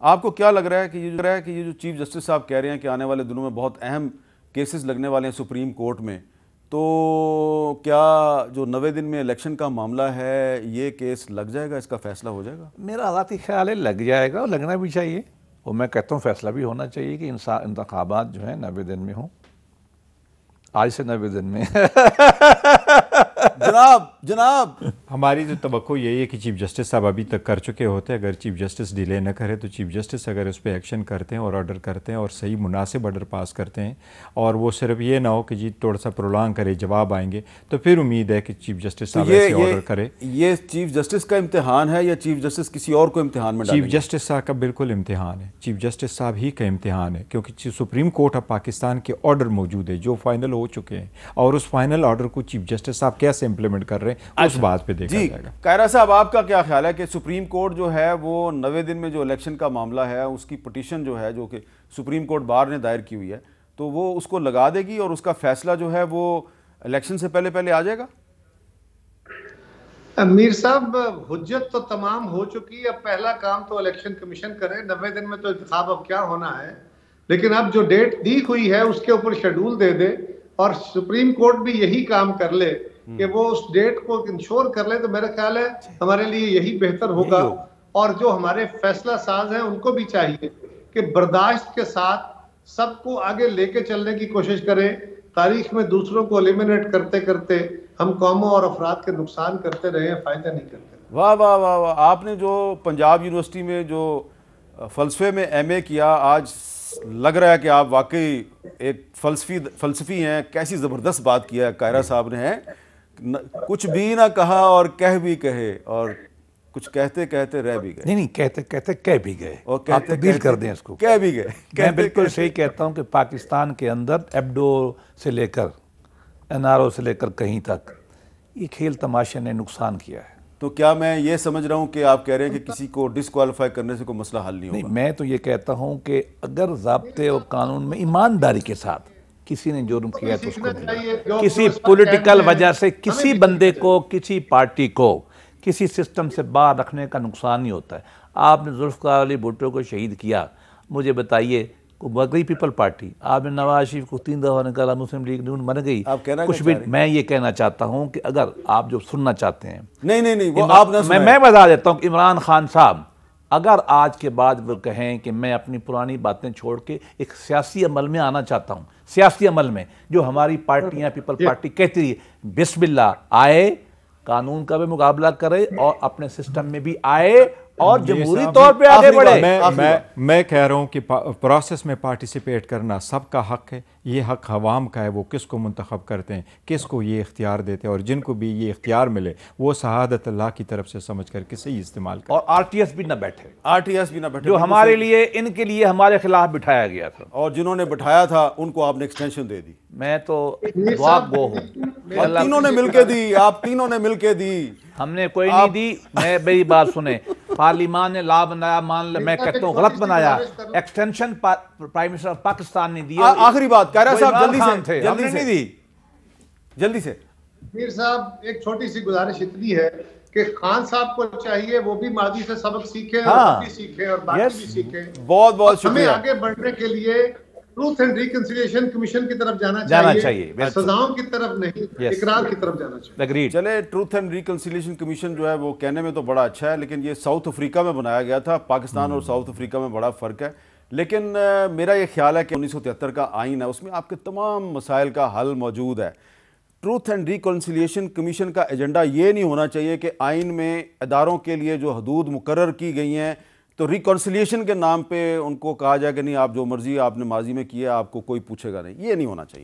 आपको क्या लग रहा है कि ये जो चीफ जस्टिस साहब कह रहे हैं कि आने वाले दिनों में बहुत अहम केसेस लगने वाले हैं सुप्रीम कोर्ट में, तो क्या जो 90 दिन में इलेक्शन का मामला है ये केस लग जाएगा, इसका फैसला हो जाएगा? मेरा ज़ाती ख्याल है लग जाएगा और लगना भी चाहिए। और मैं कहता हूँ फैसला भी होना चाहिए कि इंतखाबात जो है 90 दिन में हों, आज से 90 दिन में। जनाब हमारी तो तवक्को यही है कि चीफ जस्टिस साहब अभी तक कर चुके होते हैं। अगर चीफ जस्टिस डिले न करे तो चीफ जस्टिस अगर उस पर एक्शन करते हैं और ऑर्डर करते हैं और सही मुनासिब ऑर्डर पास करते हैं और वो सिर्फ ये ना हो कि जी थोड़ा सा प्रोलॉन्ग करे, जवाब आएंगे, तो फिर उम्मीद है कि चीफ जस्टिस साहब ऐसे ऑर्डर करे। ये चीफ जस्टिस का इम्तिहान है या चीफ जस्टिस किसी और को इम्तिहान में डालेंगे? चीफ जस्टिस साहब का बिल्कुल इम्तिहान है, चीफ जस्टिस साहब ही का इम्तिहान है, क्योंकि सुप्रीम कोर्ट ऑफ पाकिस्तान के ऑर्डर मौजूद है जो फाइनल हो चुके हैं और उस फाइनल ऑर्डर को चीफ जस्टिस साहब कैसे इंप्लीमेंट कर रहे हैं उस बात पे देखा जाएगा। कायरा साहब, आपका क्या ख्याल है कि सुप्रीम कोर्ट जो है वो 90 दिन में जो इलेक्शन का मामला है उसकी पिटीशन जो है जो कि सुप्रीम कोर्ट बार ने दायर की हुई है, तो वो उसको लगा देगी और उसका फैसला जो है वो इलेक्शन से पहले पहले आ जाएगा? मीर साहब, हुज्जत तो तमाम हो चुकी है, अब पहला काम तो इलेक्शन कमीशन करे। 90 दिन में तो इंतखाब अब क्या होना है, लेकिन अब जो डेट दी हुई है उसके ऊपर शेड्यूल दे दे और सुप्रीम कोर्ट भी यही काम कर ले कि वो उस डेट को इंश्योर कर ले, तो मेरा ख्याल है हमारे लिए यही बेहतर होगा। और जो हमारे फैसला साज हैं उनको भी चाहिए कि बर्दाश्त के साथ सबको आगे लेके चलने की कोशिश करें। तारीख में दूसरों को एलिमिनेट करते करते हम कौमों और अफराद के नुकसान करते रहे, फायदा नहीं करते। वाह वाह वाह वाह, आपने जो पंजाब यूनिवर्सिटी में जो फ़लसफ़े में MA किया, आज लग रहा है कि आप वाकई एक फ़लसफ़ी हैं। कैसी ज़बरदस्त बात किया है कायरा साहब ने, है कुछ भी ना कहा और कह भी कहे और कुछ कहते कहते रह भी गए। नहीं, कहते कहते कह भी गए और कहते तब्दील कर दें इसको, कह भी गए। मैं बिल्कुल सही कहता हूँ कि पाकिस्तान के अंदर एब्डो से लेकर NRO से लेकर कहीं तक ये खेल तमाशे ने नुकसान किया है। तो क्या मैं ये समझ रहा हूँ कि आप कह रहे हैं कि किसी को डिस्क्वालीफाई करने से कोई मसला हल नहीं होगा? नहीं, मैं तो ये कहता हूँ कि अगर ज़ाब्ते और कानून में ईमानदारी के साथ किसी ने जुर्म किया तो उसको किसी पॉलिटिकल वजह से किसी बंदे को, किसी पार्टी को किसी सिस्टम से बाहर रखने का नुकसान नहीं होता है। आपने जुल्फ़िकार अली भुट्टो को शहीद किया, मुझे बताइए मर गई पीपल पार्टी, आपने नवाज शरीफ को 3 दफ़ा निकाला, मुस्लिम लीग नून मर गई। कुछ भी मैं ये कहना चाहता हूँ कि अगर आप जो सुनना चाहते हैं, नहीं वो आप ना, मैं बता देता हूँ कि इमरान खान साहब अगर आज के बाद वो कहें कि मैं अपनी पुरानी बातें छोड़ के एक सियासी अमल में आना चाहता हूँ, सियासी अमल में जो हमारी पार्टियाँ पीपल पार्टी कहती है, बिस्मिल्लाह आए, कानून का भी मुकाबला करे और अपने सिस्टम में भी आए और जमहूरी तौर पे आगे बढ़े। मैं कह रहा हूँ कि प्रोसेस में पार्टिसिपेट करना सबका हक है, ये हक अवाम का है। वो किसको मुंतखब करते हैं, किसको ये इख्तियार देते हैं, और जिनको भी ये इख्तियार मिले वो शहादत अल्लाह की तरफ से समझ कर के सही इस्तेमाल करें। और RTS भी ना बैठे, जो हमारे लिए, इनके लिए हमारे खिलाफ बिठाया गया था और जिन्होंने बिठाया था उनको आपने एक्सटेंशन दे दी। मैं तो दुआ गो हूँ, तीनों ने मिलके दी, आप तीनों ने मिलके दी, हमने कोई नहीं दी। मैं मेरी बात सुने, पार्लियामान ने ला बनाया, मान ले मैं कहता हूँ गलत बनाया, extension prime minister of Pakistan ने दिया। आखिरी बात कायरा साहब, जल्दी से मीर साहब, एक छोटी सी गुजारिश इतनी है कि खान साहब को चाहिए वो भी माजी से सबक सीखें और सीखें और बाकी भी सीखें। बहुत बहुत शुक्रिया। हमें आगे बढ़ने के लिए ट्रूथ एंड रिकंसिलिएशन कमीशन की तरफ जाना चाहिए, सजाओं की तरफ नहीं, इकरार की तरफ जाना चाहिए। चले, ट्रूथ एंड रिकंसिलिएशन कमीशन जो है वो कहने में तो बड़ा अच्छा है, लेकिन ये साउथ अफ्रीका में बनाया गया था। पाकिस्तान और साउथ अफ्रीका में बड़ा फ़र्क है। लेकिन मेरा ये ख्याल है कि 1973 का आइन है, उसमें आपके तमाम मसाइल का हल मौजूद है। ट्रूथ एंड रिकंसिलिएशन कमीशन का एजेंडा ये नहीं होना चाहिए कि आइन में इदारों के लिए जो हदूद मुकर्रर की गई हैं तो रिकंसिलिएशन के नाम पे उनको कहा जाए कि नहीं, आप जो मर्जी आपने माजी में किया आपको कोई पूछेगा नहीं। ये नहीं होना चाहिए।